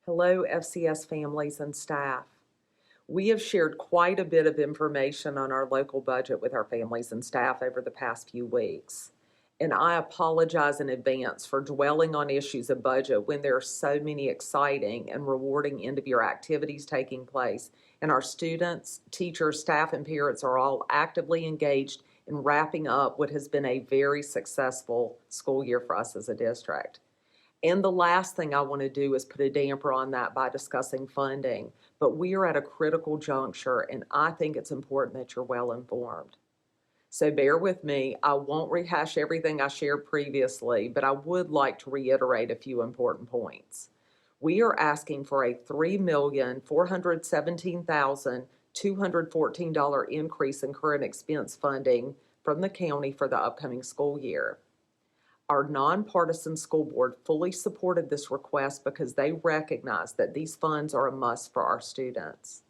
Hello, FCS families and staff. We have shared quite a bit of information on our local budget with our families and staff over the past few weeks. And I apologize in advance for dwelling on issues of budget when there are so many exciting and rewarding end-of-year activities taking place, and our students, teachers, staff, and parents are all actively engaged in wrapping up what has been a very successful school year for us as a district. And the last thing I want to do is put a damper on that by discussing funding. But we are at a critical juncture, and I think it's important that you're well informed. So bear with me. I won't rehash everything I shared previously, but I would like to reiterate a few important points. We are asking for a $3,417,214 increase in current expense funding from the county for the upcoming school year. Our nonpartisan school board fully supported this request because they recognize that these funds are a must for our students.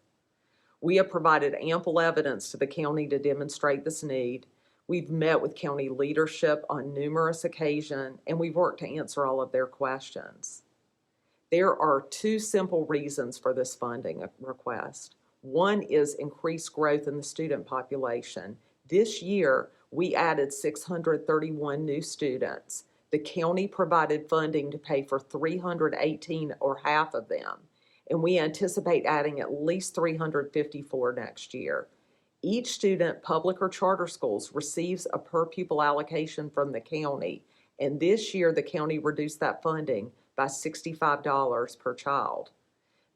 We have provided ample evidence to the county to demonstrate this need. We've met with county leadership on numerous occasions, and we've worked to answer all of their questions. There are two simple reasons for this funding request. One is increased growth in the student population. This year, we added 631 new students. The county provided funding to pay for 318 or half of them, and we anticipate adding at least 354 next year. Each student, public or charter schools, receives a per pupil allocation from the county, and this year the county reduced that funding by $65 per child.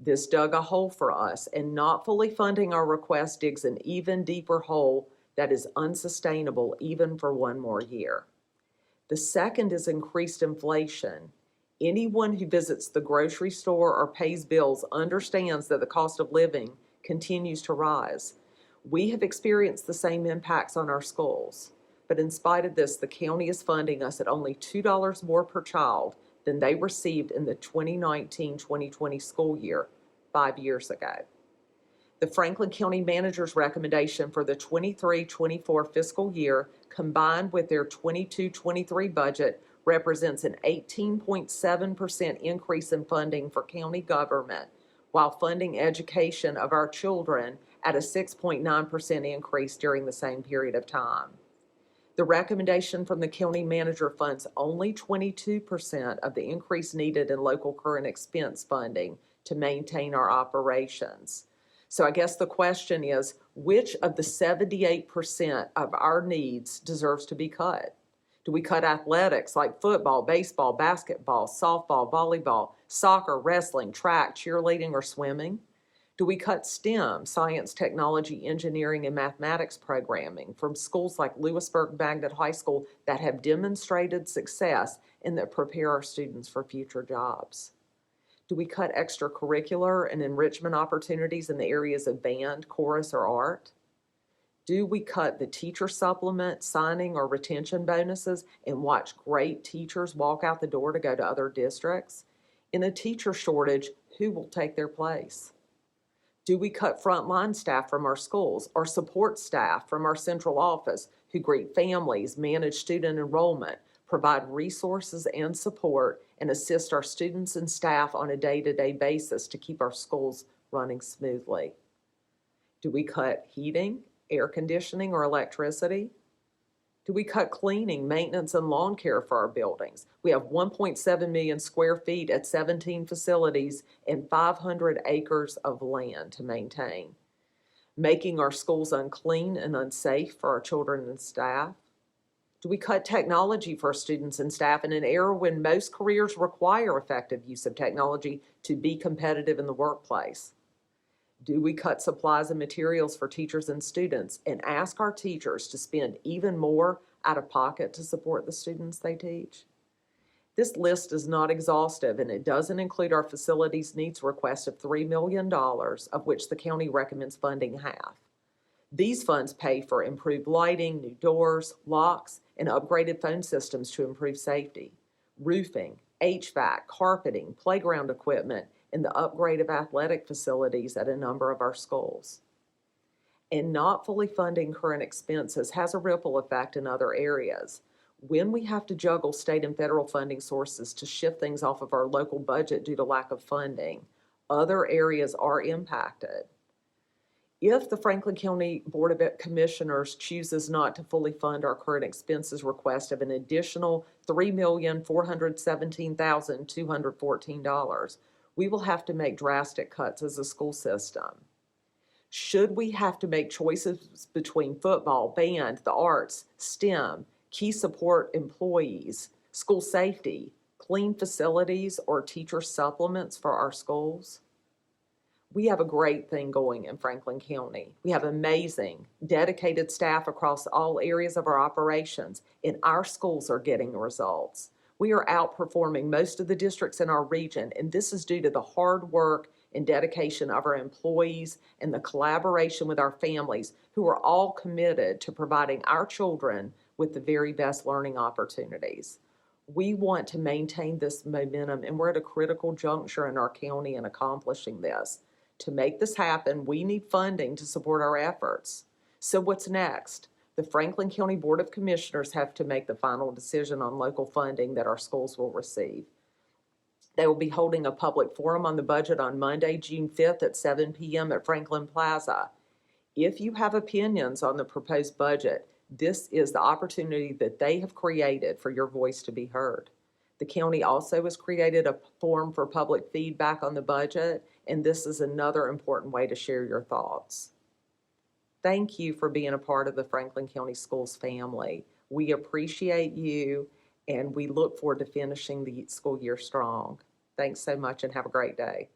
This dug a hole for us, and not fully funding our request digs an even deeper hole that is unsustainable even for one more year. The second is increased inflation. Anyone who visits the grocery store or pays bills understands that the cost of living continues to rise. We have experienced the same impacts on our schools, but in spite of this, the county is funding us at only $2 more per child than they received in the 2019-2020 school year 5 years ago. The Franklin County Manager's recommendation for the 23-24 fiscal year, combined with their 22-23 budget, represents an 18.7% increase in funding for county government, while funding education of our children at a 6.9% increase during the same period of time. The recommendation from the county manager funds only 22% of the increase needed in local current expense funding to maintain our operations. So I guess the question is, which of the 78% of our needs deserves to be cut? Do we cut athletics like football, baseball, basketball, softball, volleyball, soccer, wrestling, track, cheerleading, or swimming? Do we cut STEM, science, technology, engineering, and mathematics programming from schools like Lewisburg-Bagdad High School that have demonstrated success and that prepare our students for future jobs? Do we cut extracurricular and enrichment opportunities in the areas of band, chorus, or art? Do we cut the teacher supplement, signing, or retention bonuses and watch great teachers walk out the door to go to other districts? In a teacher shortage, who will take their place? Do we cut frontline staff from our schools or support staff from our central office who greet families, manage student enrollment, provide resources and support, and assist our students and staff on a day-to-day basis to keep our schools running smoothly? Do we cut heating, air conditioning, or electricity? Do we cut cleaning, maintenance, and lawn care for our buildings? We have 1.7 million square feet at 17 facilities and 500 acres of land to maintain, making our schools unclean and unsafe for our children and staff. Do we cut technology for our students and staff in an era when most careers require effective use of technology to be competitive in the workplace? Do we cut supplies and materials for teachers and students and ask our teachers to spend even more out of pocket to support the students they teach? This list is not exhaustive, and it doesn't include our facilities needs request of $3 million, of which the county recommends funding half. These funds pay for improved lighting, new doors, locks, and upgraded phone systems to improve safety, roofing, HVAC, carpeting, playground equipment, and the upgrade of athletic facilities at a number of our schools. And not fully funding current expenses has a ripple effect in other areas. When we have to juggle state and federal funding sources to shift things off of our local budget due to lack of funding, other areas are impacted. If the Franklin County Board of Commissioners chooses not to fully fund our current expenses request of an additional $3,417,214, we will have to make drastic cuts as a school system. Should we have to make choices between football, band, the arts, STEM, key support employees, school safety, clean facilities, or teacher supplements for our schools? We have a great thing going in Franklin County. We have amazing, dedicated staff across all areas of our operations, and our schools are getting results. We are outperforming most of the districts in our region, and this is due to the hard work and dedication of our employees and the collaboration with our families, who are all committed to providing our children with the very best learning opportunities. We want to maintain this momentum, and we're at a critical juncture in our county in accomplishing this. To make this happen, we need funding to support our efforts. So what's next? The Franklin County Board of Commissioners have to make the final decision on local funding that our schools will receive. They will be holding a public forum on the budget on Monday, June 5th at 7 p.m. at Franklin Plaza. If you have opinions on the proposed budget, this is the opportunity that they have created for your voice to be heard. The county also has created a forum for public feedback on the budget, and this is another important way to share your thoughts. Thank you for being a part of the Franklin County Schools family. We appreciate you, and we look forward to finishing the school year strong. Thanks so much, and have a great day.